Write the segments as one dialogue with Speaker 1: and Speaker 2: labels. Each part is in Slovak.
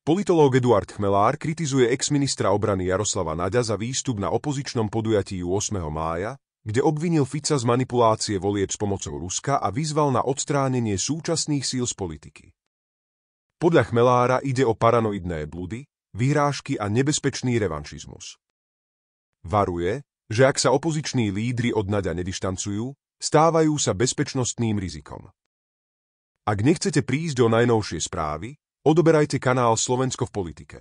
Speaker 1: Politológ Eduard Chmelár kritizuje ex-ministra obrany Jaroslava Naďa za výstup na opozičnom podujatí 8. mája, kde obvinil Fica z manipulácie volieb s pomocou Ruska a vyzval na odstránenie súčasných síl z politiky. Podľa Chmelára ide o paranoidné bludy, vyhrážky a nebezpečný revanšizmus. Varuje, že ak sa opoziční lídri od Naďa nedištancujú, stávajú sa bezpečnostným rizikom. Ak nechcete prísť o najnovšie správy, odoberajte kanál Slovensko v politike.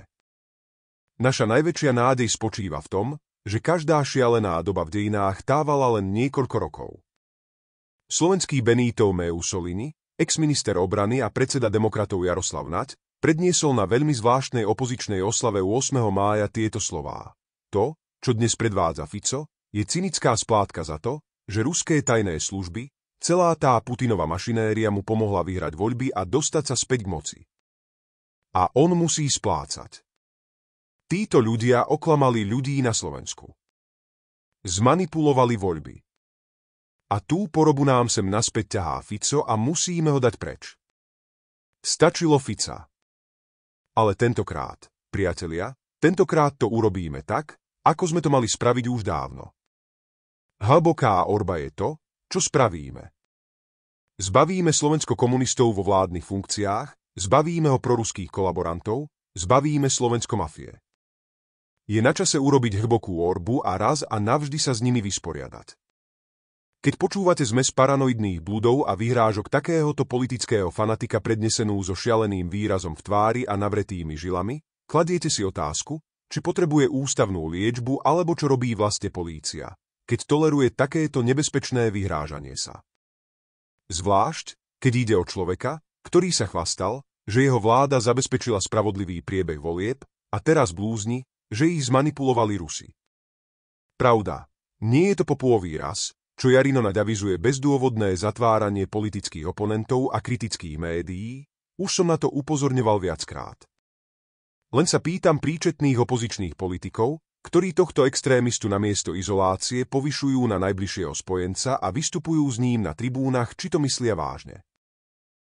Speaker 1: Naša najväčšia nádej spočíva v tom, že každá šialená doba v dejinách távala len niekoľko rokov. Slovenský Benito Mussolini, ex-minister obrany a predseda demokratov Jaroslav Naď, predniesol na veľmi zvláštnej opozičnej oslave 8. mája tieto slová. To, čo dnes predvádza Fico, je cynická splátka za to, že ruské tajné služby, celá tá Putinova mašinéria mu pomohla vyhrať voľby a dostať sa späť k moci. A on musí splácať. Títo ľudia oklamali ľudí na Slovensku. Zmanipulovali voľby. A tú porobu nám sem naspäť ťahá Fico a musíme ho dať preč. Stačilo Fica. Ale tentokrát, priatelia, tentokrát to urobíme tak, ako sme to mali spraviť už dávno. Hlboká orba je to, čo spravíme. Zbavíme Slovensko komunistov vo vládnych funkciách, zbavíme ho proruských kolaborantov, zbavíme Slovensko mafie. Je na čase urobiť hlbokú orbu a raz a navždy sa s nimi vysporiadať. Keď počúvate zmes paranoidných bludov a vyhrážok takéhoto politického fanatika prednesenú so šialeným výrazom v tvári a navretými žilami, kladiete si otázku, či potrebuje ústavnú liečbu alebo čo robí vlastne polícia, keď toleruje takéto nebezpečné vyhrážanie sa. Zvlášť, keď ide o človeka, ktorý sa chvastal, že jeho vláda zabezpečila spravodlivý priebeh volieb a teraz blúzni, že ich zmanipulovali Rusi. Pravda, nie je to popôvý raz, čo Jarino Naď avizuje bezdôvodné zatváranie politických oponentov a kritických médií, už som na to upozorňoval viackrát. Len sa pýtam príčetných opozičných politikov, ktorí tohto extrémistu namiesto izolácie povyšujú na najbližšieho spojenca a vystupujú s ním na tribúnach, či to myslia vážne.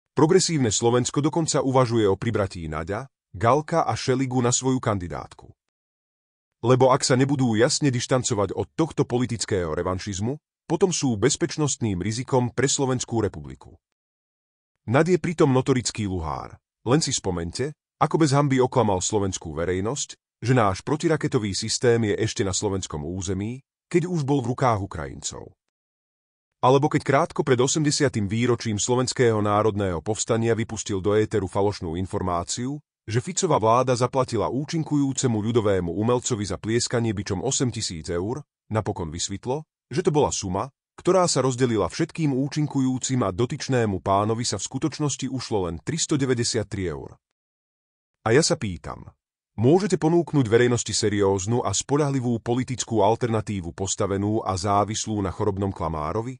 Speaker 1: Progresívne Slovensko dokonca uvažuje o pribratí Naďa, Galka a Šeligu na svoju kandidátku. Lebo ak sa nebudú jasne dištancovať od tohto politického revanšizmu, potom sú bezpečnostným rizikom pre Slovenskú republiku. Naď je pritom notorický luhár. Len si spomente, ako bez hanby oklamal slovenskú verejnosť, že náš protiraketový systém je ešte na slovenskom území, keď už bol v rukách Ukrajincov. Alebo keď krátko pred 80. výročím Slovenského národného povstania vypustil do éteru falošnú informáciu, že Ficova vláda zaplatila účinkujúcemu ľudovému umelcovi za plieskanie bičom 8 000 eur, napokon vysvetlo, že to bola suma, ktorá sa rozdelila všetkým účinkujúcim a dotyčnému pánovi sa v skutočnosti ušlo len 393 eur. A ja sa pýtam, môžete ponúknuť verejnosti serióznu a spoľahlivú politickú alternatívu postavenú a závislú na chorobnom klamárovi?